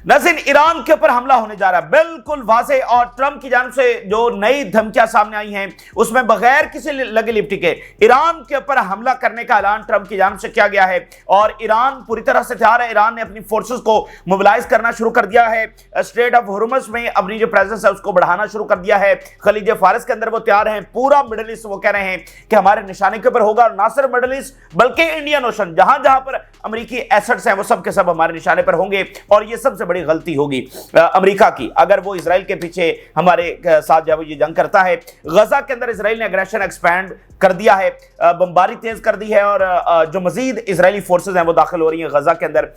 नाज़रीन, ईरान के ऊपर हमला होने जा रहा है, बिल्कुल वाज़ेह, और ट्रंप की जानिब से जो नई धमकियां सामने आई हैं उसमें बगैर किसी लगे लिपटी के ईरान के ऊपर हमला करने का ऐलान ट्रंप की जानिब से किया गया है। और ईरान पूरी तरह से तैयार है। ईरान ने अपनी फोर्सेस को मोबिलाइज करना शुरू कर दिया है। स्ट्रेट ऑफ हॉर्मुज़ में अपनी जो प्रेजेंस है उसको बढ़ाना शुरू कर दिया है। खलीज फारिस के अंदर वो तैयार हैं। पूरा मिडिल ईस्ट वो कह रहे हैं कि हमारे निशाने के ऊपर होगा, और ना सिर्फ मिडिल ईस्ट बल्कि इंडियन ओशन, जहां जहां पर अमेरिकी एसेट्स हैं वो सब के सब हमारे निशाने पर होंगे। और ये सबसे बड़ी गलती होगी अमेरिका की अगर वो इजराइल के पीछे हमारे साथ जब ये जंग करता है। गजा के अंदर इजराइल ने एग्रेशन एक्सपैंड कर दिया है, बमबारी तेज कर दी है, और जो मजीद इजरायली फोर्सेस हैं वो दाखिल हो रही हैं गजा के अंदर।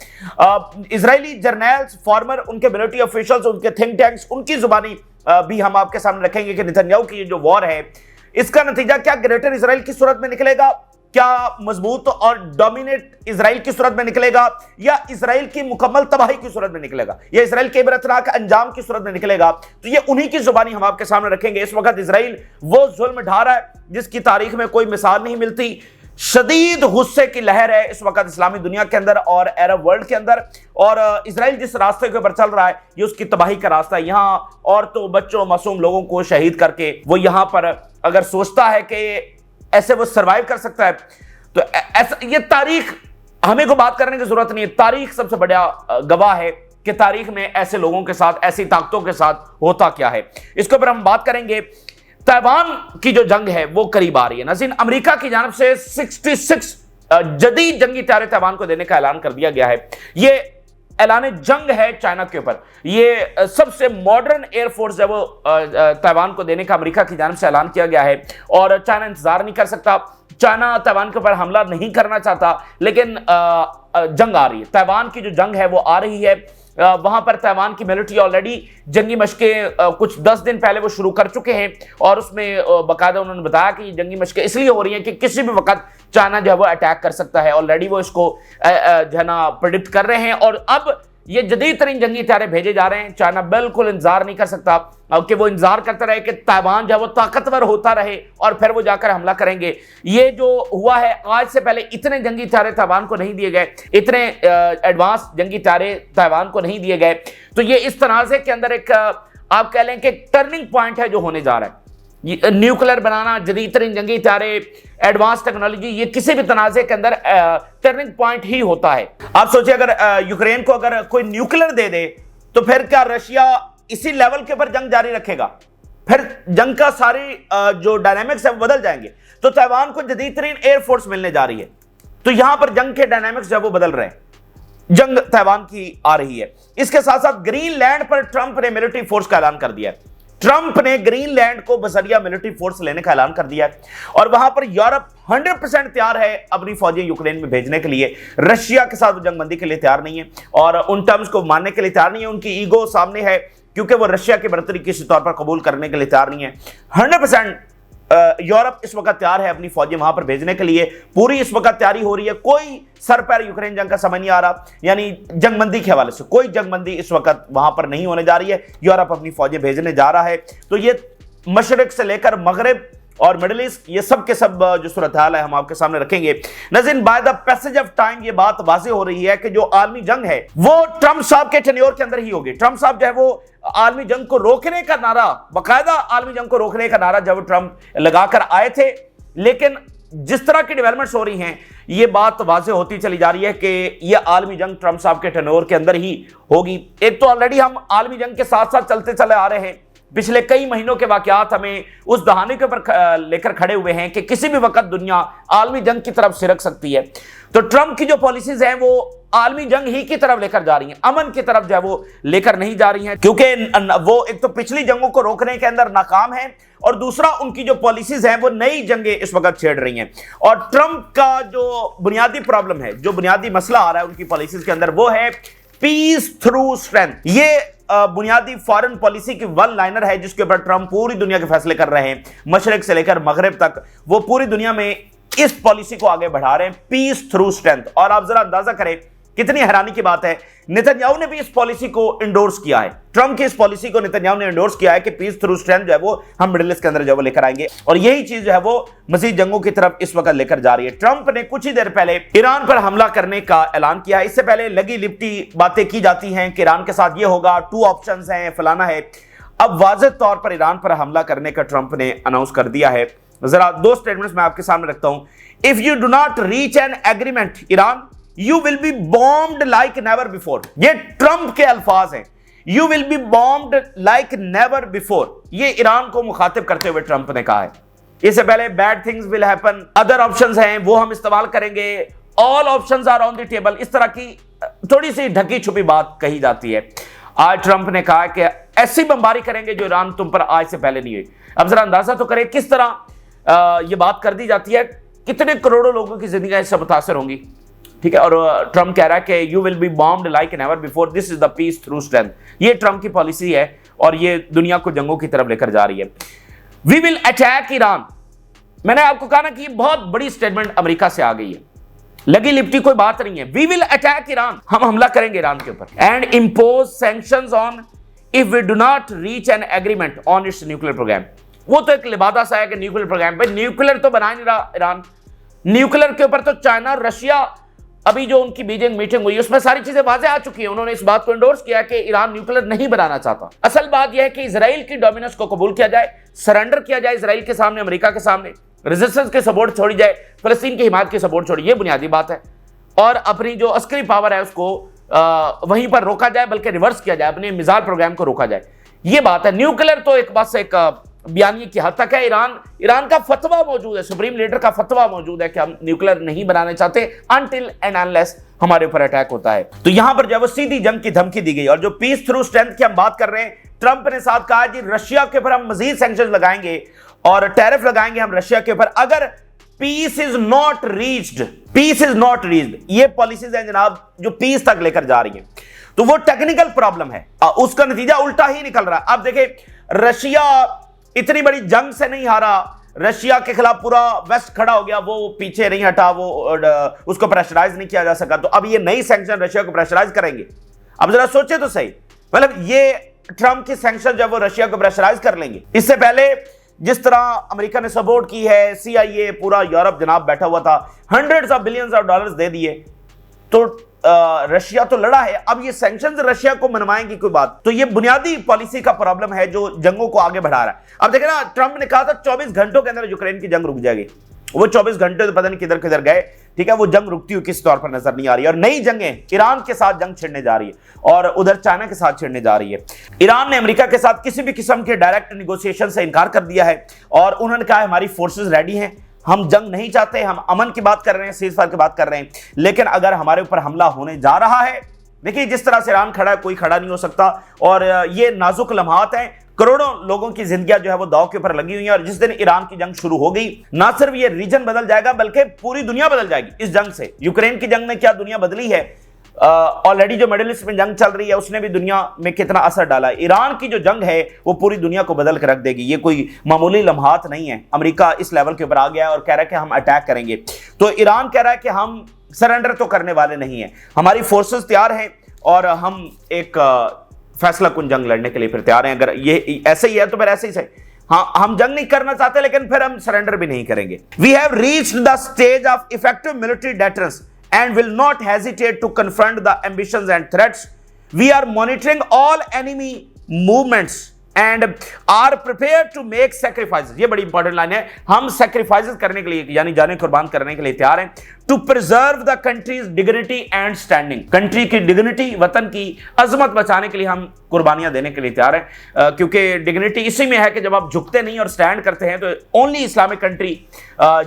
इजरायली जर्नल्स, फॉर्मर, उनके मिलिट्री ऑफिशियल्स, उनके थिंक टैंक्स, उनकी जुबानी भी हम आपके सामने रखेंगे कि नेतन्याहू की जो वॉर है इसका नतीजा क्या ग्रेटर इजराइल की सूरत में निकलेगा, क्या मजबूत और डोमिनेट इजराइल की सूरत में निकलेगा, या इजराइल की मुकम्मल तबाही की सूरत में निकलेगा, या इजराइल के इबरतनाक अंजाम की सूरत में निकलेगा। तो ये उन्हीं की जुबानी हम आपके सामने रखेंगे। इस वक्त इजराइल वो जुल्म ढा रहा है जिसकी तारीख में कोई मिसाल नहीं मिलती। शदीद गुस्से की लहर है इस वक्त इस्लामी दुनिया के अंदर और अरब वर्ल्ड के अंदर, और इजराइल जिस रास्ते के ऊपर चल रहा है ये उसकी तबाही का रास्ता है। यहाँ औरतों, बच्चों, मासूम लोगों को शहीद करके वो यहाँ पर अगर सोचता है कि ऐसे वो सरवाइव कर सकता है, तो ऐसा ये तारीख हमें को बात करने की जरूरत नहीं है। तारीख सबसे बड़ा गवाह है कि तारीख में ऐसे लोगों के साथ, ऐसी ताकतों के साथ होता क्या है। इसके ऊपर हम बात करेंगे। ताइवान की जो जंग है वो करीब आ रही है। नाज़रीन, अमेरिका की जानब से 66 जदीद जंगी तैयारी ताइवान को देने का ऐलान कर दिया गया है। ये ऐलान जंग है चाइना के ऊपर। ये सबसे मॉडर्न एयरफोर्स है वो ताइवान को देने का अमेरिका की जानब से ऐलान किया गया है, और चाइना इंतजार नहीं कर सकता। चाइना ताइवान के ऊपर हमला नहीं करना चाहता, लेकिन जंग आ रही है। ताइवान की जो जंग है वो आ रही है। वहां पर ताइवान की मिलिट्री ऑलरेडी जंगी मशकें कुछ 10 दिन पहले वो शुरू कर चुके हैं, और उसमें बाकायदा उन्होंने बताया कि जंगी मशकें इसलिए हो रही हैं कि किसी भी वक्त चाइना जो है वो अटैक कर सकता है। ऑलरेडी वो इसको जो है ना प्रेडिक्ट कर रहे हैं, और अब ये जदीद तरीन जंगी हथियार भेजे जा रहे हैं। चाइना बिल्कुल इंतजार नहीं कर सकता कि वो इंतजार करता रहे कि ताइवान जो है वो ताकतवर होता रहे और फिर वो जाकर हमला करेंगे। ये जो हुआ है, आज से पहले इतने जंगी हथियार ताइवान को नहीं दिए गए, इतने एडवांस जंगी हथियार ताइवान को नहीं दिए गए। तो ये इस तनाज़े के अंदर एक आप कह लें कि टर्निंग पॉइंट है जो होने जा रहा है। न्यूक्लियर बनाना, जदीद तरीन जंगी हथियार, एडवांस टेक्नोलॉजी, ये किसी भी तनाज़े के अंदर टर्निंग पॉइंट ही होता है। आप सोचिए अगर यूक्रेन को अगर कोई न्यूक्लियर दे दे तो फिर क्या रशिया इसी लेवल के ऊपर जंग जारी रखेगा? फिर जंग का सारी जो डायनामिक्स है वो बदल जाएंगे। तो ताइवान को जदीद तरीन एयरफोर्स मिलने जा रही है, तो यहां पर जंग के डायनामिक्स जो है वो बदल रहे हैं। जंग ताइवान की आ रही है। इसके साथ साथ ग्रीनलैंड पर ट्रंप ने मिलिट्री फोर्स का ऐलान कर दिया है। ट्रंप ने ग्रीनलैंड को बजरिया मिलिट्री फोर्स लेने का ऐलान कर दिया है, और वहां पर यूरोप 100% तैयार है अपनी फौजें यूक्रेन में भेजने के लिए। रशिया के साथ जंगबंदी के लिए तैयार नहीं है, और उन टर्म्स को मानने के लिए तैयार नहीं है। उनकी ईगो सामने है, क्योंकि वो रशिया की बढ़ोतरी किसी तौर पर कबूल करने के लिए तैयार नहीं है। 100% यूरोप इस वक्त तैयार है अपनी फौजें वहां पर भेजने के लिए। पूरी इस वक्त तैयारी हो रही है। कोई सर पैर यूक्रेन जंग का समझ नहीं आ रहा, यानी जंगबंदी के हवाले से कोई जंगबंदी इस वक्त वहां पर नहीं होने जा रही है। यूरोप अपनी फौजें भेजने जा रहा है। तो ये मशरिक से लेकर मगरिब और मिडिल ईस्ट, ये सब के सब जो सूरत हाल है हम आपके सामने रखेंगे। नाज़रीन, by the passage of time ये बात वाज़ेह हो रही है कि जो आलमी जंग है वो ट्रंप साहब के टेन्योर के अंदर ही होगी। ट्रंप साहब जो है वो आलमी जंग को रोकने का नारा, बाकायदा आलमी जंग को रोकने का नारा जब ट्रंप लगाकर आए थे, लेकिन जिस तरह की डेवलपमेंट्स हो रही हैं ये बात वाज़ेह होती चली जा रही है कि ये आलमी जंग ट्रंप साहब के टेन्योर के अंदर ही होगी। एक तो ऑलरेडी हम आलमी जंग के साथ साथ चलते चले आ रहे हैं। पिछले कई महीनों के वाकयात हमें उस दहाने के ऊपर लेकर खड़े हुए हैं कि किसी भी वक्त दुनिया आलमी जंग की तरफ सिरक सकती है। तो ट्रंप की जो पॉलिसीज हैं वो आलमी जंग ही की तरफ लेकर जा रही हैं, अमन की तरफ जो है वो लेकर नहीं जा रही हैं, क्योंकि वो एक तो पिछली जंगों को रोकने के अंदर नाकाम है, और दूसरा उनकी जो पॉलिसीज हैं वो नई जंगें इस वक्त छेड़ रही हैं। और ट्रंप का जो बुनियादी प्रॉब्लम है, जो बुनियादी मसला आ रहा है उनकी पॉलिसीज के अंदर, वो है पीस थ्रू स्ट्रेंथ। ये बुनियादी फॉरेन पॉलिसी की वन लाइनर है जिसके ऊपर ट्रंप पूरी दुनिया के फैसले कर रहे हैं। मशरिक से लेकर मगरिब तक वो पूरी दुनिया में इस पॉलिसी को आगे बढ़ा रहे हैं, पीस थ्रू स्ट्रेंथ। और आप जरा अंदाजा करें कितनी हैरानी की बात है, नेतन्याहू ने भी इस पॉलिसी को इंडोर्स किया है। ट्रंप की इस पॉलिसी को नेतन्याहू ने इंडोर्स किया है कि पीस थ्रू स्ट्रेंथ जो है वो हम मिडिल ईस्ट के अंदर जो है वो लेकर आएंगे, और यही चीज जो है वो मजीद जंगों की तरफ इस वक्त लेकर जा रही है। ट्रंप ने कुछ ही देर पहले ईरान पर हमला करने का ऐलान किया है। इससे पहले लगी लिपटी बातें की जाती हैं कि ईरान के साथ ये होगा, 2 ऑप्शंस हैं, फलाना है। अब वाज़ेह तौर पर ईरान पर हमला करने का ट्रंप ने अनाउंस कर दिया है। जरा 2 स्टेटमेंट्स मैं आपके सामने रखता हूं। If you do not reach an agreement Iran, you will be bombed like never before. ये ट्रंप के अल्फाज हैं, you will be bombed like never before. ये ईरान को मुखातिब करते हुए ट्रंप ने कहा है। इससे पहले bad things will happen, other options हैं वो हम इस्तेमाल करेंगे, all options are on the table. इस तरह की थोड़ी सी ढकी छुपी बात कही जाती है। आज ट्रंप ने कहा कि ऐसी बमबारी करेंगे जो ईरान तुम पर आज से पहले नहीं हुई। अब जरा अंदाजा तो करें किस तरह ये बात कर दी जाती है, कितने करोड़ों लोगों की जिंदगी इससे मुतासर होंगी। ठीक है, और ट्रंप कह रहा है कि you will be bombed like never before, this is the peace through strength. ये ट्रंप की पॉलिसी है और ये दुनिया को जंगों की तरफ लेकर जा रही है। We will attack Iran. मैंने आपको कहा ना कि बहुत बड़ी स्टेटमेंट अमेरिका से आ गई है, लगी लिपटी कोई बात नहीं है। वी विल अटैक ईरान, हम हमला करेंगे ईरान के ऊपर, and impose sanctions on if we do not reach an agreement on its nuclear programme. वो तो एक लिबादा सा है कि न्यूक्लियर प्रोग्राम पे, न्यूक्लियर तो बना नहीं रहा ईरान। न्यूक्लियर के ऊपर तो चाइना, रशिया, अभी जो उनकी बीजिंग मीटिंग हुई उसमें सारी चीजें वाज़ेह आ चुकी हैं। उन्होंने इस बात को एंडोर्स किया कि ईरान न्यूक्लियर नहीं बनाना चाहता। असल बात यह है कि इजराइल की डोमिनेंस को कबूल किया जाए, सरेंडर किया जाए इजराइल के सामने, अमेरिका के सामने, रेजिस्टेंस की सपोर्ट छोड़ी जाए, फलस्तीन की हिमायत की सपोर्ट छोड़ी, ये बुनियादी बात है। और अपनी जो अस्करी पावर है उसको वहीं पर रोका जाए, बल्कि रिवर्स किया जाए, अपने मिसाइल प्रोग्राम को रोका जाए, ये बात है। न्यूक्लियर तो एक बस एक बयानी की हद तक है। ईरान का फतवा मौजूद है, सुप्रीम लीडर का फतवा मौजूद है कि हम न्यूक्लियर नहीं बनाना चाहते अनटिल एंड अनलेस हमारे ऊपर अटैक होता है। तो यहां पर जब सीधी जंग की धमकी दी गई, और जो पीस थ्रू स्ट्रेंथ की हम बात कर रहे हैं, ट्रंप ने साथ कहा कि रशिया के ऊपर हम मजीद सैंक्शंस लगाएंगे और टैरिफ लगाएंगे हम रशिया के ऊपर अगर peace is not reached. Peace is not reached, ये पॉलिसीज हैं जनाब जो पीस तक लेकर जा रही हैं। तो वो टेक्निकल प्रॉब्लम है, उसका नतीजा उल्टा ही निकल रहा है। आप देखें, रशिया इतनी बड़ी जंग से नहीं हारा, रशिया के खिलाफ पूरा वेस्ट खड़ा हो गया, वो पीछे नहीं हटा, वो उसको प्रेशराइज नहीं किया जा सका। तो अब ये नई सैंक्शन रशिया को प्रेशराइज करेंगे। अब जरा सोचे तो सही, मतलब ये ट्रंप की सैंक्शन जब वो रशिया को प्रेशराइज कर लेंगे। इससे पहले जिस तरह अमेरिका ने सपोर्ट की है, CIA, पूरा यूरोप जनाब बैठा हुआ था, hundreds of billions of dollars दे दिए, तो रशिया तो लड़ा है। अब ये सैंक्शंस रशिया को मनवाएंगी कोई बात, तो ये बुनियादी पॉलिसी का प्रॉब्लम है जो जंगों को आगे बढ़ा रहा है। अब देखें ना, ट्रंप ने कहा था 24 घंटों के अंदर यूक्रेन की जंग रुक जाएगी। वो 24 घंटे तो पता नहीं किधर किधर गए। ठीक है, वो जंग रुकती हुई किस तौर पर नजर नहीं आ रही है। और नई जंगें ईरान के साथ जंग छिड़ने जा रही है और उधर चाइना के साथ छिड़ने जा रही है। ईरान ने अमेरिका के साथ किसी भी किस्म के डायरेक्ट निगोशिएशन से इनकार कर दिया है और उन्होंने कहा हमारी फोर्सेस रेडी हैं, हम जंग नहीं चाहते, हम अमन की बात कर रहे हैं, सीजफायर की बात कर रहे हैं, लेकिन अगर हमारे ऊपर हमला होने जा रहा है, देखिए जिस तरह से ईरान खड़ा है कोई खड़ा नहीं हो सकता। और ये नाजुक लम्हात हैं, करोड़ों लोगों की जिंदगियां जो है वो दांव के ऊपर लगी हुई हैं। और जिस दिन ईरान की जंग शुरू हो गई, ना सिर्फ ये रीजन बदल जाएगा बल्कि पूरी दुनिया बदल जाएगी इस जंग से। यूक्रेन की जंग ने क्या दुनिया बदली है, ऑलरेडी जो मिडिल ईस्ट में जंग चल रही है उसने भी दुनिया में कितना असर डाला है। ईरान की जो जंग है वो पूरी दुनिया को बदल कर रख देगी। ये कोई मामूली लम्हात नहीं है। अमेरिका इस लेवल के ऊपर आ गया है और कह रहा है कि हम अटैक करेंगे। तो ईरान कह रहा है कि हम सरेंडर तो करने वाले नहीं है, हमारी फोर्सेस तैयार हैं और हम एक फैसला कुन जंग लड़ने के लिए फिर तैयार हैं। अगर ये ऐसे ही है तो फिर ऐसे ही सही। हाँ, हम जंग नहीं करना चाहते लेकिन फिर हम सरेंडर भी नहीं करेंगे। We have reached the stage of effective military deterrence and will not hesitate to confront the ambitions and threats. We are monitoring all enemy movements and are prepared to make sacrifices. ये बड़ी important line है। हम sacrifices करने के लिए यानी जाने कुर्बान करने के लिए तैयार हैं। To preserve the country's dignity and standing. Country की डिग्निटी, वतन की अजमत बचाने के लिए हम कुर्बानियां देने के लिए तैयार हैं, क्योंकि डिग्निटी इसी में है कि जब आप झुकते नहीं और स्टैंड करते हैं। तो ओनली इस्लामिक कंट्री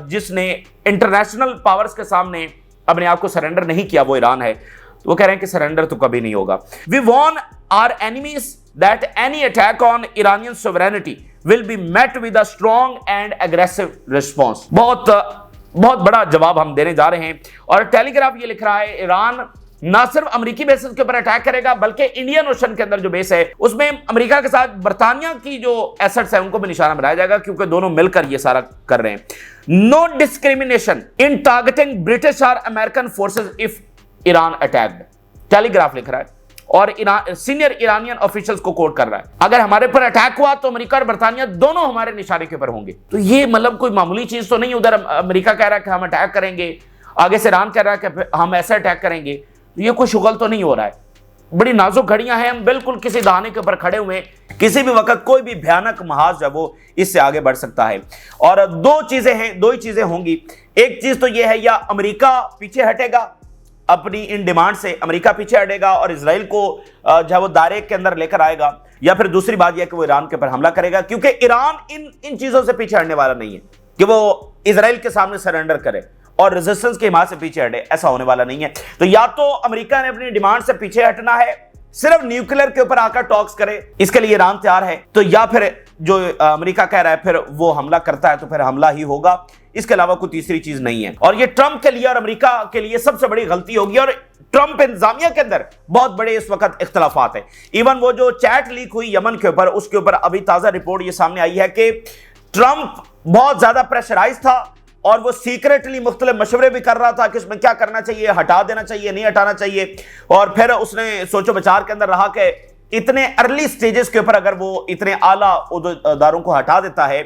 जिसने इंटरनेशनल पावर्स के सामने अपने आप को सरेंडर नहीं किया वो ईरान है। तो वो कह रहे हैं कि सरेंडर तो कभी नहीं होगा। We warn our enemies that any attack on Iranian sovereignty will be met with a strong and aggressive response. बहुत बड़ा जवाब हम देने जा रहे हैं। और टेलीग्राफ ये लिख रहा है, ईरान ना सिर्फ अमेरिकी बेसिस के ऊपर अटैक करेगा बल्कि इंडियन ओशन के अंदर जो बेस है उसमें अमेरिका के साथ बर्तानिया की जो एसेट्स है उनको भी निशाना बनाया जाएगा, क्योंकि दोनों मिलकर ये सारा कर रहे हैं। No discrimination in targeting British और American forces if Iran attacked, Telegraph लिख रहा है और सीनियर ईरानियन ऑफिशियल्स को कोट कर रहा है। अगर हमारे पर अटैक हुआ तो अमेरिका और बर्तानिया दोनों हमारे निशाने के ऊपर होंगे। तो ये मतलब कोई मामूली चीज तो नहीं। उधर अमेरिका कह रहा है कि हम अटैक करेंगे, आगे से ईरान कह रहा है कि हम ऐसा अटैक करेंगे। तो ये कोई शुगल तो नहीं हो रहा है। बड़ी नाजुक घड़ियां हैं, हम बिल्कुल किसी दहाने के ऊपर खड़े हुए हैं। किसी भी वक्त कोई भी भयानक महाज जो है वो इससे आगे बढ़ सकता है। और दो चीजें हैं, दो ही चीजें होंगी। एक चीज तो ये है, या अमेरिका पीछे हटेगा अपनी इन डिमांड से, अमेरिका पीछे हटेगा और इजराइल को जो है वो दायरे के अंदर लेकर आएगा, या फिर दूसरी बात यह कि वो ईरान के ऊपर हमला करेगा। क्योंकि ईरान इन चीजों से पीछे हटने वाला नहीं है कि वो इजराइल के सामने सरेंडर करे और रेजिस्टेंस की हिमायत से पीछे हटे, ऐसा होने वाला नहीं है। तो या तो अमेरिका ने अपनी डिमांड से पीछे हटना है, सिर्फ न्यूक्लियर के ऊपर आकर टॉक्स करे, इसके लिए ईरान तैयार है, तो या फिर जो अमेरिका कह रहा है फिर वो हमला करता है तो फिर हमला ही होगा। इसके अलावा कोई तीसरी चीज नहीं है। और ये ट्रंप के लिए और अमेरिका के लिए सबसे बड़ी गलती होगी। और ट्रंप इंतजामिया के अंदर बहुत बड़े इस वक्त इख्तलाफात है। इवन वो जो चैट लीक हुई यमन के ऊपर, उसके ऊपर अभी ताजा रिपोर्ट ये सामने आई है कि ट्रंप बहुत ज्यादा प्रेशराइज था और वो सीक्रेटली मुख्तलिफ मशवरे भी कर रहा था कि इसमें क्या करना चाहिए, हटा देना चाहिए, नहीं हटाना चाहिए। और फिर उसने सोचो विचार के अंदर रहा कि इतने अर्ली स्टेजेस के ऊपर अगर वो इतने आला उहदेदारों को हटा देता है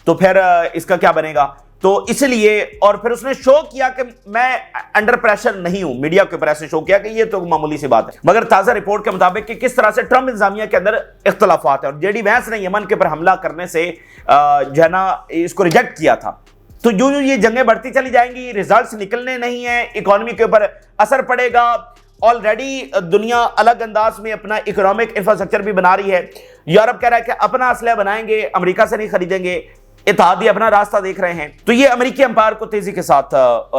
तो फिर इसका क्या बनेगा। तो इसलिए और फिर उसने शो किया कि मैं अंडर प्रेशर नहीं हूं, मीडिया के ऊपर ऐसे शो किया कि ये तो मामूली सी बात है। मगर ताजा रिपोर्ट के मुताबिक कि किस तरह से ट्रंप इंतजामिया के अंदर इख्तलाफात है और जेडी वैंस ने यमन के ऊपर हमला करने से जो है ना इसको रिजेक्ट किया था। तो यूं यूं ये जंगें बढ़ती चली जाएंगी, रिजल्ट्स निकलने नहीं है, इकोनॉमी के ऊपर असर पड़ेगा। ऑलरेडी दुनिया अलग अंदाज में अपना इकोनॉमिक इंफ्रास्ट्रक्चर भी बना रही है। यूरोप कह रहा है कि अपना असला बनाएंगे, अमेरिका से नहीं खरीदेंगे, इत्तेहादी अपना रास्ता देख रहे हैं। तो ये अमेरिकी अंपायर को तेजी के साथ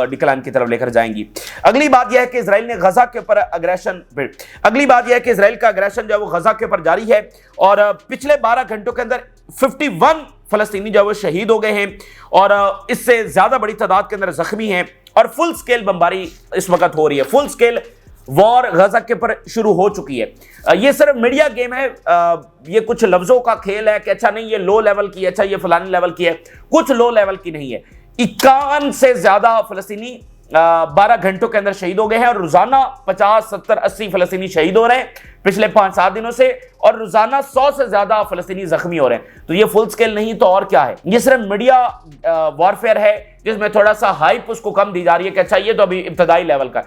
डिक्लाइन की तरफ लेकर जाएंगी। अगली बात यह है कि इजराइल ने गजा के ऊपर अगली बात यह है कि इजराइल का अग्रेशन जो है वो गजा के ऊपर जारी है और पिछले 12 घंटों के अंदर 51 फलस्तीनी जो है वो शहीद हो गए हैं और इससे ज्यादा बड़ी तादाद के अंदर जख्मी हैं और फुल स्केल बमबारी इस वक्त हो रही है। फुल स्केल वॉर गजा के ऊपर शुरू हो चुकी है। ये सिर्फ मीडिया गेम है, ये कुछ लफ्जों का खेल है कि अच्छा नहीं ये लो लेवल की है, अच्छा ये फलानी लेवल की है, कुछ लो लेवल की नहीं है। 51 से ज्यादा फलस्तीनी 12 घंटों के अंदर शहीद हो गए हैं और रोजाना 50, 70, 80 फलस्तीनी शहीद हो रहे हैं पिछले 5-7 दिनों से और रोजाना 100 से ज्यादा फलस्तीनी जख्मी हो रहे हैं। तो ये फुल स्केल नहीं तो और क्या है, ये सिर्फ मीडिया वॉरफेयर है जिसमें थोड़ा सा हाइप उसको कम दी जा रही है कि अच्छा ये तो अभी इब्तदाई लेवल का।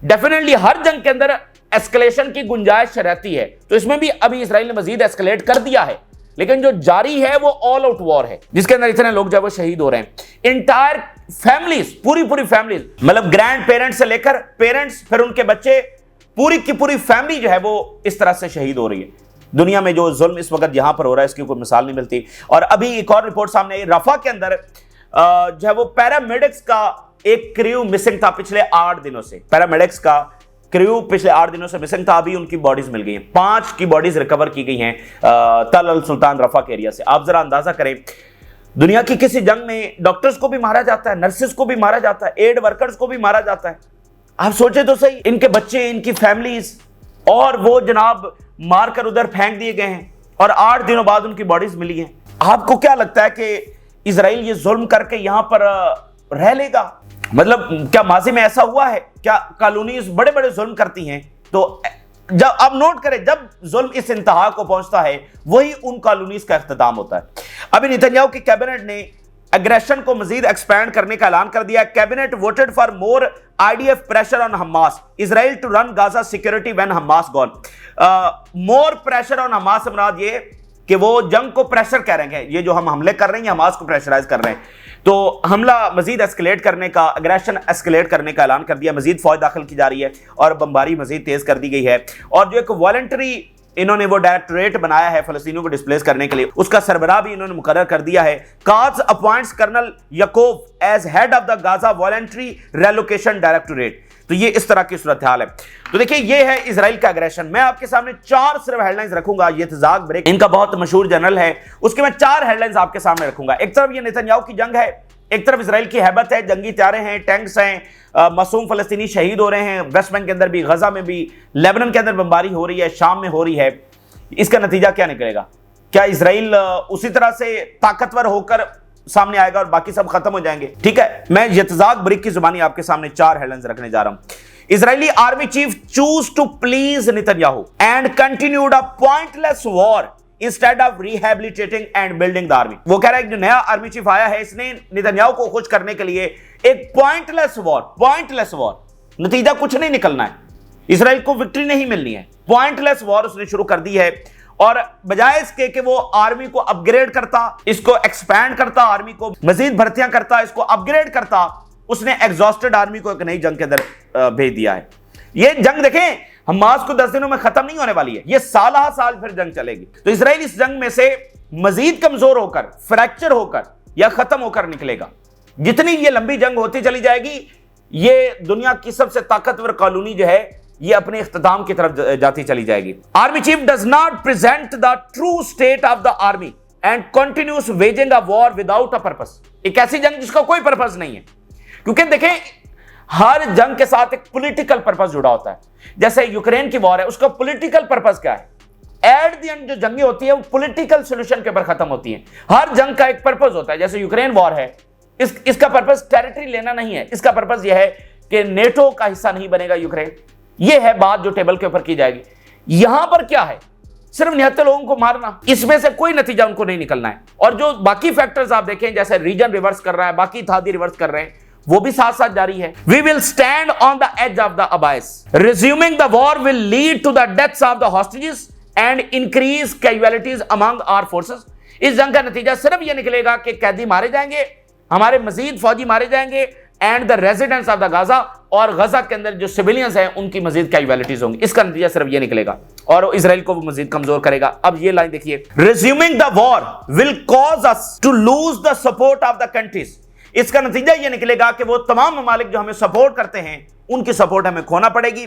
डेफिनेटली हर जंग के अंदर एस्केलेशन की गुंजाइश रहती है, तो इसमें भी अभी इजराइल ने मजीद एस्केलेट कर दिया है, लेकिन जो जारी है वो ऑल आउट वॉर है जिसके अंदर इतने लोग जो है वो शहीद हो रहे हैं। इंटायर फैमिलीज, पूरी फैमिलीज, मतलब ग्रैंड पेरेंट्स से लेकर पेरेंट्स फिर उनके बच्चे, पूरी की पूरी फैमिली जो है वो इस तरह से शहीद हो रही है। दुनिया में जो जुल्म इस वक्त यहां पर हो रहा है इसकी कोई मिसाल नहीं मिलती। और अभी एक और रिपोर्ट सामने आई, रफा के अंदर जो है वो पैरामेडिक्स का एक क्रू मिसिंग था पिछले 8 दिनों से। पैरामेडिक्स का क्रू पिछले 8 दिनों से मिसिंग था। अभी उनकी बॉडीज मिल गई हैं, 5 की बॉडीज रिकवर की गई हैं तल अल सुल्तान रफा के एरिया से। आप जरा अंदाजा करें, दुनिया की किसी जंग में डॉक्टर्स को भी मारा जाता है, नर्सेस को भी मारा जाता है, एड वर्कर्स को भी मारा जाता है। आप सोचे तो सही, इनके बच्चे, इनकी फैमिलीज, और वो जनाब मारकर उधर फेंक दिए गए हैं और 8 दिनों बाद उनकी बॉडीज मिली हैं। आपको क्या लगता है कि इजराइल ये जुल्म करके यहां पर रह लेगा? मतलब क्या माजी में ऐसा हुआ है? क्या कॉलोनीज बड़े बड़े जुल्म करती हैं? तो जब आप नोट करें, जब जुल्म इस इंतहा को पहुंचता है वही उन कॉलोनीज का इख्तिताम होता है। अभी नेतन्याहू की कैबिनेट ने एग्रेशन को मजीद एक्सपैंड करने का ऐलान कर दिया। Cabinet voted for more IDF pressure on Hamas, Israel to run Gaza security when Hamas gone. More pressure on Hamas, मुराद ये कि वो जंग को प्रेशर कह रहे हैं, ये जो हम हमले कर रहे हैं हमास को प्रेशराइज कर रहे हैं। तो हमला मजीद एस्केलेट करने का, अग्रेशन एस्केलेट करने का ऐलान कर दिया। मजीद फौज दाखिल की जा रही है और बमबारी मजीद तेज कर दी गई है। और जो एक वॉलंटरी इन्होंने वो डायरेक्टोरेट बनाया है फलस्तीनियों को डिस्प्लेस करने के लिए, उसका सरबराह भी इन्होंने मुकर्रर कर दिया है। Katz appoints colonel Yakub as head of the Gaza voluntary relocation directorate. तो ये इस तरह की सूरत हाल है। तो देखिए ये है इजराइल का अग्रेशन। मैं आपके सामने 4 सिर्फ हेडलाइंस रखूंगा। ये इत्तेजाक ब्रेक इनका बहुत मशहूर जनरल है, उसके मैं 4 हेडलाइंस आपके सामने रखूंगा। एक तरफ ये नेतन्याहू की जंग है, एक तरफ इजराइल की हैबत है, जंगी हथियारें हैं, टैंक्स हैं, मासूम फलस्तीनी शहीद हो रहे हैं, वेस्ट बैंक के अंदर भी, गजा में भी, लेबनान के अंदर बमबारी हो रही है, शाम में हो रही है। इसका नतीजा क्या निकलेगा? क्या इजराइल उसी तरह से ताकतवर होकर सामने आएगा और बाकी सब खत्म हो जाएंगे? ठीक है, मैं इत्तेजाक ब्रेक की जुबानी आपके सामने 4 हेडलाइंस रखने जा रहा हूं। Israeli army chief chose to please Netanyahu and continued a pointless war instead of rehabilitating and building the army. वो कह रहा है जो नया आर्मी चीफ आया है इसने नेतन्याहू को खुश करने के लिए एक पॉइंटलेस वॉर, नतीजा कुछ नहीं निकलना है, इजराइल को विक्ट्री नहीं मिलनी है, पॉइंटलेस वॉर उसने शुरू कर दी है। और बजाय इसके कि वो आर्मी को अपग्रेड करता, इसको एक्सपैंड करता, आर्मी को मजीद भर्तियां करता, इसको अपग्रेड करता, उसने एग्जॉस्टेड आर्मी को एक नई जंग के अंदर भेज दिया है। ये जंग देखें हमास को 10 दिनों में खत्म नहीं होने वाली है, ये साल फिर जंग चलेगी। तो इजराइल इस जंग में से मजीद कमजोर होकर, फ्रैक्चर होकर या खत्म होकर निकलेगा। जितनी ये लंबी जंग होती चली जाएगी, ये दुनिया की सबसे ताकतवर कॉलोनी जो है ये अपने इख्तिताम की तरफ जाती चली जाएगी। Army chief does not present the true state of the army and continuous waging a war without a purpose. एक ऐसी जंग जिसका कोई पर्पस नहीं है, क्योंकि देखें हर जंग के साथ एक पॉलिटिकल पर्पस जुड़ा होता है। जैसे यूक्रेन की वॉर है, उसका पॉलिटिकल पर्पस क्या है? एट द एंड जो जंगें होती है वो पॉलिटिकल सॉल्यूशन के ऊपर खत्म होती हैं। हर जंग का एक पर्पस होता है। जैसे यूक्रेन वॉर है, इसका पर्पस टेरिटरी लेना नहीं है, इसका पर्पस यह है कि नेटो का हिस्सा नहीं बनेगा यूक्रेन। यह है बात जो टेबल के ऊपर की जाएगी। यहां पर क्या है? सिर्फ 79 लोगों को मारना, इसमें से कोई नतीजा उनको नहीं निकलना है। और जो बाकी फैक्टर्स आप देखें, जैसे रीजन रिवर्स कर रहा है, बाकी इत्तेहादी रिवर्स कर रहे हैं, वो भी साथ साथ जारी है। We will stand on the edge of the abyss, resuming the war will lead to the deaths of the hostages and increase casualties among our forces. इस जंग का नतीजा सिर्फ यह निकलेगा कि कैदी मारे जाएंगे, हमारे मजीद फौजी मारे जाएंगे, and the residents of the Gaza, और गजा के अंदर जो सिविलियंस हैं उनकी मजीद कैजुअलिटीज होंगी। इसका नतीजा सिर्फ ये निकलेगा और इजराइल को वो मजीद कमजोर करेगा। अब ये लाइन देखिए, resuming the war will cause us to lose the support of the countries. इसका नतीजा ये निकलेगा कि वो तमाम ममालिक जो हमें सपोर्ट करते हैं उनकी सपोर्ट हमें खोना पड़ेगी।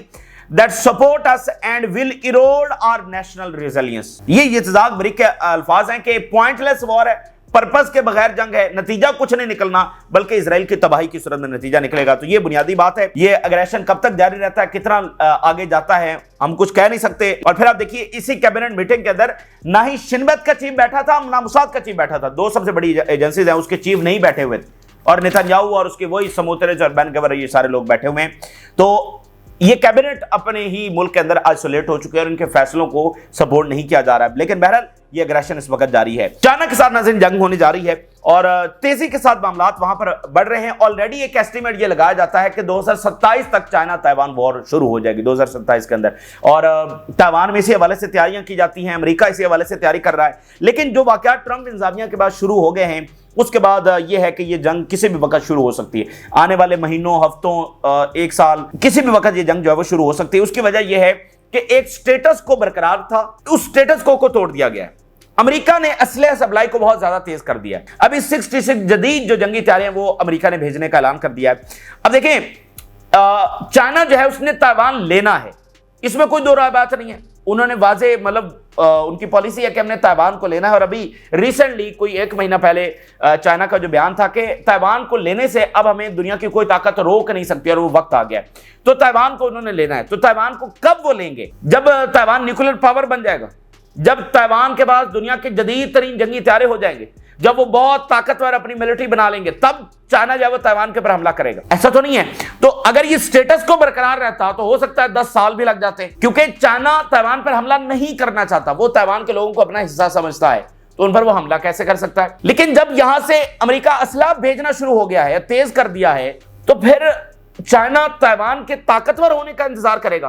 That support us and will erode our national resilience. ये इत्तेजाक बरी के अल्फाज हैं कि पॉइंटलेस वॉर है, पर्पस के बगैर जंग है, नतीजा कुछ नहीं निकलना बल्कि इजराइल की तबाही की सूरत में नतीजा निकलेगा। तो ये बुनियादी बात है। ये अग्रेशन कब तक जारी रहता है, कितना आगे जाता है, हम कुछ कह नहीं सकते। और फिर आप देखिए इसी कैबिनेट मीटिंग के अंदर ना ही शिनबेत का चीफ बैठा था, ना मोसाद का चीफ बैठा था। दो सबसे बड़ी एजेंसीज हैं, उसके चीफ नहीं बैठे हुए थे, और नेतन्याहू और उसके वही समोतरेज और बैन गवर, ये सारे लोग बैठे हुए हैं। तो ये कैबिनेट अपने ही मुल्क के अंदर आइसोलेट हो चुके हैं और इनके फैसलों को सपोर्ट नहीं किया जा रहा है। लेकिन बहरहाल ये अग्रेशन इस वक्त जारी है। चाइना के साथ नाज़रीन जंग होने जा रही है और तेजी के साथ मामलात वहां पर बढ़ रहे हैं। ऑलरेडी एक एस्टीमेट ये लगाया जाता है कि 2027 तक चाइना ताइवान वॉर शुरू हो जाएगी, 2027 के अंदर। और ताइवान में इसी हवाले से तैयारियां की जाती हैं, अमेरिका इसी हवाले से तैयारी कर रहा है। लेकिन जो वाकयात ट्रंप इंतजामिया के बाद शुरू हो गए हैं, उसके बाद यह है कि यह जंग किसी भी वक्त शुरू हो सकती है। आने वाले महीनों, हफ्तों, एक साल, किसी भी वक्त यह जंग जो है वो शुरू हो सकती है। उसकी वजह यह है कि एक स्टेटस को बरकरार था, उस स्टेटस को तोड़ दिया गया है। अमेरिका ने असलह सप्लाई को बहुत ज्यादा तेज कर दिया है। अभी 66 जदीद जो जंगी तैयारियां वो अमेरिका ने भेजने का ऐलान कर दिया है। अब देखें चाइना जो है उसने ताइवान लेना है, इसमें कोई दो राय बात नहीं है। उन्होंने वाजे उनकी पॉलिसी है कि हमने ताइवान को लेना है। और अभी रिसेंटली कोई 1 महीना पहले चाइना का जो बयान था कि ताइवान को लेने से अब हमें दुनिया की कोई ताकत रोक नहीं सकती और वो वक्त आ गया। तो ताइवान को उन्होंने लेना है। तो ताइवान को कब वो लेंगे? जब ताइवान न्यूक्लियर पावर बन जाएगा, जब ताइवान के पास दुनिया के जदीद तरीन जंगी हथियार हो जाएंगे, जब वो बहुत ताकतवर अपनी मिलिट्री बना लेंगे, तब चाइना जो है वो ताइवान के ऊपर हमला करेगा। ऐसा तो नहीं है। तो अगर ये स्टेटस को बरकरार रहता तो हो सकता है 10 साल भी लग जाते, क्योंकि चाइना ताइवान पर हमला नहीं करना चाहता। वो ताइवान के लोगों को अपना हिस्सा समझता है, तो उन पर वो हमला कैसे कर सकता है? लेकिन जब यहां से अमेरिका असला भेजना शुरू हो गया है, तेज कर दिया है, तो फिर चाइना ताइवान के ताकतवर होने का इंतजार करेगा,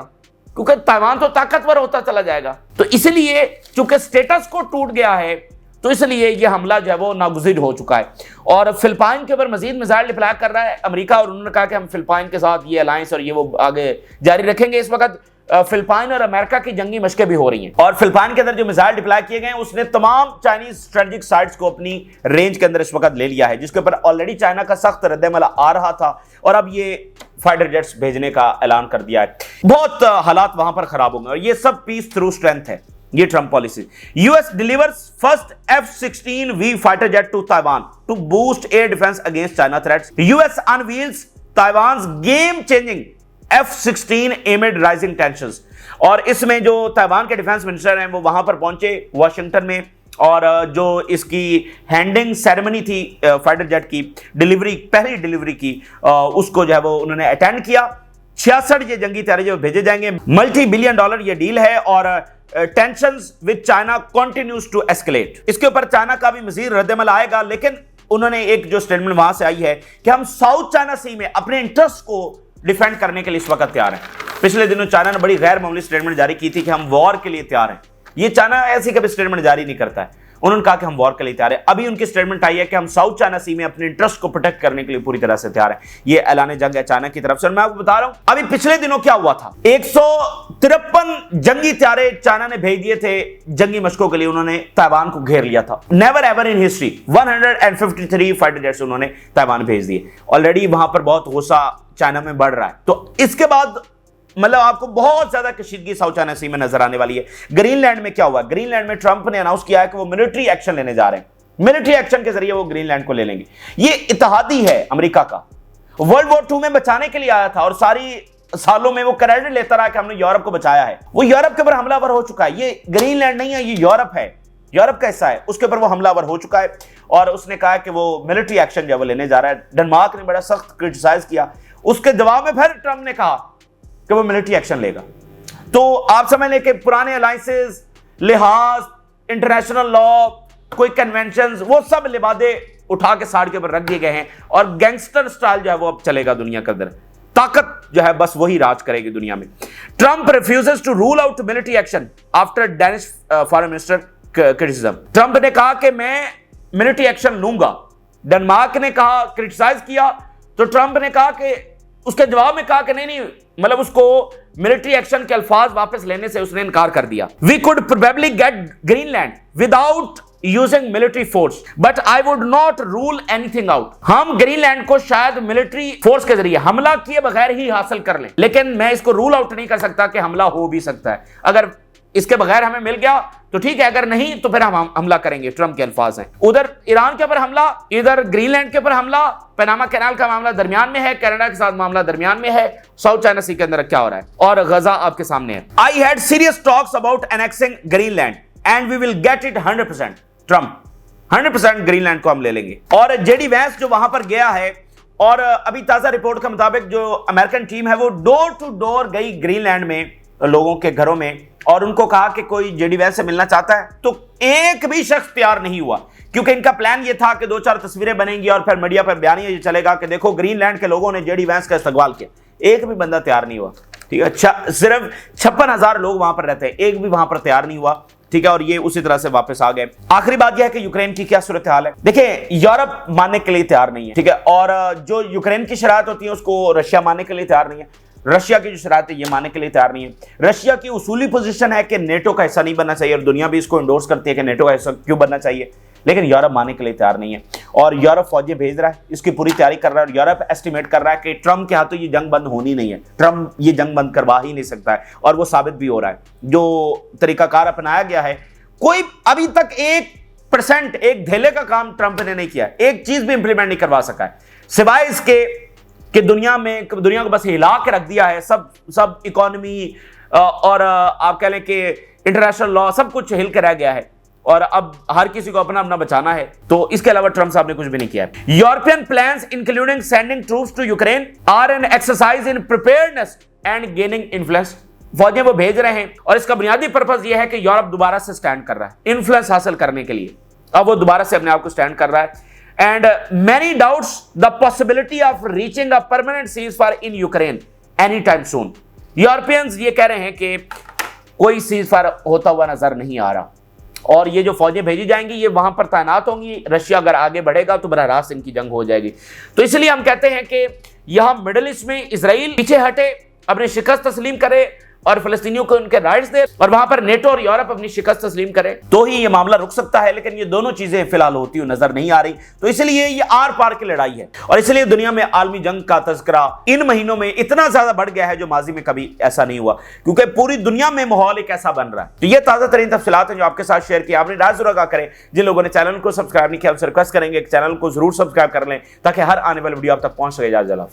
क्योंकि ताइवान तो ताकतवर होता चला जाएगा। तो इसलिए चूंकि स्टेटस को टूट गया है, तो इसलिए यह हमला जो है वो नागुज़िर हो चुका है। और फिलिपाइन के ऊपर मजीद मिसाइल डिप्लॉय कर रहा है अमेरिका, और उन्होंने कहा कि हम फिलिपाइन के साथ ये अलायंस और ये वो आगे जारी रखेंगे। इस वक्त फिलिपाइन और अमेरिका की जंगी मशकें भी हो रही हैं। और फिलिपाइन के अंदर जो मिसाइल डिप्लॉय किए गए, उसने तमाम चाइनीज स्ट्रेटेजिक साइट्स को अपनी रेंज के अंदर इस वक्त ले लिया है, जिसके ऊपर ऑलरेडी चाइना का सख्त रद्द-ए-अमल आ रहा था। और अब ये फाइटर जेट्स भेजने का ऐलान कर दिया है। बहुत हालात वहां पर खराब होंगे, और ये सब पीस थ्रू स्ट्रेंथ है, ये Trump policy. US delivers first F-16V fighter jet to Taiwan to boost air defence against China threats. US unveils Taiwan's game changing F-16 amid rising tensions. और इसमें जो ताइवान के डिफेंस मिनिस्टर हैं वो वहां पर पहुंचे वाशिंगटन में, और जो इसकी हैंडिंग सेरेमनी थी फाइटर जेट की डिलीवरी, पहली डिलीवरी की, उसको जो है वो उन्होंने अटेंड किया। 66 ये जंगी तैयारे जो भेजे जाएंगे। मल्टी बिलियन डॉलर ये डील है और tensions with China continues to escalate. इसके ऊपर चाइना का भी मजीद रद्दमल आएगा, लेकिन उन्होंने एक जो स्टेटमेंट वहां से आई है कि हम साउथ चाइना सी में अपने इंटरेस्ट को डिफेंड करने के लिए इस वक्त तैयार हैं। पिछले दिनों चाइना ने बड़ी गैर मामूली स्टेटमेंट जारी की थी कि हम वॉर के लिए तैयार हैं। ये चाइना ऐसी कभी स्टेटमेंट जारी नहीं करता है। उन्होंने कहा कि हम वॉर के लिए तैयार हैं। अभी उनकी स्टेटमेंट आई है कि हम साउथ चाइना सी में अपने इंटरेस्ट को प्रोटेक्ट करने के लिए पूरी तरह से तैयार हैं। ये ऐलान जंग है चाइना की तरफ से। मैं आपको बता रहा हूं अभी पिछले दिनों क्या हुआ था, 153 जंगी तैयारे चाइना ने भेज दिए थे जंगी मशकों के लिए। उन्होंने ताइवान को घेर लिया था। Never ever in history 153 fighter jets उन्होंने ताइवान भेज दिए। ऑलरेडी वहां पर बहुत गुस्सा चाइना में बढ़ रहा है। तो इसके बाद मतलब आपको बहुत ज्यादा कशीदगी साउथ चाइना सी में नजर आने वाली है। ग्रीनलैंड में क्या हुआ, ग्रीनलैंड में ट्रंप ने अनाउंस किया है कि वो मिलिट्री एक्शन लेने जा रहे हैं। मिलिट्री एक्शन के जरिए वो ग्रीनलैंड को ले लेंगे। ये इत्तेहादी है अमेरिका का, वर्ल्ड वॉर 2 में बचाने के लिए आया था और सारी सालों में वो क्रेडिट लेता रहा कि हमने यूरोप को बचाया है। वो यूरोप के ऊपर हमलावर हो चुका है। ये ग्रीनलैंड नहीं है, ये यूरोप है, यूरोप का हिस्सा है। उसके ऊपर वो हमलावर हो चुका है और उसने कहा कि वो मिलिट्री एक्शन जो वो लेने जा रहा है। डेनमार्क ने बड़ा सख्त क्रिटिसाइज किया। उसके जवाब में फिर ट्रंप ने कहा कि वो मिलिट्री एक्शन लेगा। तो आप समझ लें कि पुराने अलायंसेस, लिहाज, इंटरनेशनल लॉ, कोई कन्वेंशंस, वो सब लिबादे उठा के साड़ के ऊपर रख दिए गए हैं और गैंगस्टर स्टाइल जो है वो अब चलेगा दुनिया के अंदर। ताकत जो है बस वही राज करेगी दुनिया में। Trump refuses to rule out military action after Danish foreign minister criticism. Trump ने कहा कि मैं मिलिट्री एक्शन लूंगा। डेनमार्क ने कहा, क्रिटिसाइज किया, तो ट्रंप ने कहा कि उसके जवाब में कहा कि नहीं, मतलब उसको मिलिट्री एक्शन के अल्फाज वापस लेने से उसने इनकार कर दिया। We could probably get Greenland without using military force but I would not rule anything out. हम ग्रीनलैंड को शायद मिलिट्री फोर्स के जरिए हमला किए बगैर ही हासिल कर लें, लेकिन मैं इसको रूल आउट नहीं कर सकता कि हमला हो भी सकता है। अगर इसके बगैर हमें मिल गया तो ठीक है, अगर नहीं तो फिर हम हमला करेंगे। ट्रंप के अल्फाज हैं। उधर ईरान के ऊपर हमला, इधर ग्रीनलैंड के ऊपर हमला, पनामा कैनाल का मामला दरमियान में है, कनाडा के साथ मामला दरमियान में है, साउथ चाइना सी के अंदर क्या हो रहा है और गजा आपके सामने है। I had serious talks about annexing Greenland and we will get it 100%। Trump 100% Greenland को हम ले लेंगे। और जेडी वैंस जो वहां पर गया है और अभी ताजा रिपोर्ट के मुताबिक जो अमेरिकन टीम है वो डोर टू डोर गई ग्रीनलैंड में लोगों के घरों में और उनको कहा कि कोई जेडी वैंस से मिलना चाहता है, तो एक भी शख्स तैयार नहीं हुआ क्योंकि इनका प्लान ये था कि 2-4 तस्वीरें बनेंगी और फिर मीडिया पर बयानिया ये चलेगा कि देखो ग्रीनलैंड के लोगों ने जेडी वैंस का इस्तकबाल किया। एक भी बंदा तैयार नहीं हुआ। ठीक है, सिर्फ 56,000 लोग वहां पर रहते हैं, एक भी वहां पर तैयार नहीं हुआ। ठीक है, और ये उसी तरह से वापस आ गए। आखिरी बात यह है कि यूक्रेन की क्या सूरत हाल है। देखिए, यूरोप मानने के लिए तैयार नहीं है। ठीक है, और जो यूक्रेन की शरारत होती है उसको रशिया मानने के लिए तैयार नहीं है। रशिया की जो शरारत है ये मानने के लिए तैयार नहीं है। रशिया की उसूली पोजीशन है कि नेटो का हिस्सा नहीं बनना चाहिए और दुनिया भी इसको इंडोर्स करती है कि नेटो का हिस्सा क्यों बनना चाहिए, लेकिन यूरोप मानने के लिए तैयार नहीं है। और यूरोप फौजें भेज रहा है, इसकी पूरी तैयारी कर रहा है और यूरोप एस्टिमेट कर रहा है कि ट्रंप के हाथों ये जंग बंद होनी नहीं है। ट्रंप ये जंग बंद करवा ही नहीं सकता है और वो साबित भी हो रहा है। जो तरीकाकार अपनाया गया है, कोई अभी तक 1% एक धेले का काम ट्रंप ने नहीं किया, एक चीज भी इंप्लीमेंट नहीं करवा सका है, सिवाय इसके कि दुनिया को बस हिला के रख दिया है। सब इकोनॉमी और आप कह लें कि इंटरनेशनल लॉ सब कुछ हिल के रह गया है और अब हर किसी को अपना बचाना है। तो इसके अलावा ट्रंप साहब ने कुछ भी नहीं किया है। European plans including sending troops to Ukraine are an exercise in preparedness and gaining influence. फौजें वो भेज रहे हैं और इसका बुनियादी पर्पस यह है कि यूरोप दोबारा से स्टैंड कर रहा है इन्फ्लुएंस हासिल करने के लिए। अब वो दोबारा से अपने आप को स्टैंड कर रहा है। And many doubts the possibility of reaching a permanent ceasefire in Ukraine anytime soon. Europeans ये कह रहे हैं कि कोई सीजफायर होता हुआ नजर नहीं आ रहा और ये जो फौजें भेजी जाएंगी ये वहां पर तैनात होंगी। रशिया अगर आगे बढ़ेगा तो बराह रास्त इनकी जंग हो जाएगी। तो इसलिए हम कहते हैं कि यहां मिडिल ईस्ट में इजराइल पीछे हटे, अपनी शिकस्त तस्लीम करे और फलस्तीनियों को उनके राइट्स दे और वहां पर नेटो और यूरोप अपनी शिकस्त तस्लीम करे, तो ही ये मामला रुक सकता है। लेकिन ये दोनों चीजें फिलहाल होती हुई नजर नहीं आ रही। तो इसलिए ये आर पार की लड़ाई है और इसलिए दुनिया में आलमी जंग का तज़किरा इन महीनों में इतना ज्यादा बढ़ गया है जो माजी में कभी ऐसा नहीं हुआ, क्योंकि पूरी दुनिया में माहौल एक ऐसा बन रहा है। तो ये ताजा तरीन तफसीलात हैं जो आपके साथ शेयर किया। आपने राय जरूर आगा करें। जिन लोगों ने चैनल को सब्सक्राइब नहीं किया उनसे रिक्वेस्ट करेंगे चैनल को जरूर सब्सक्राइब कर लें ताकि हर आने वाली वीडियो आप तक पहुंच सके। इजाज़त।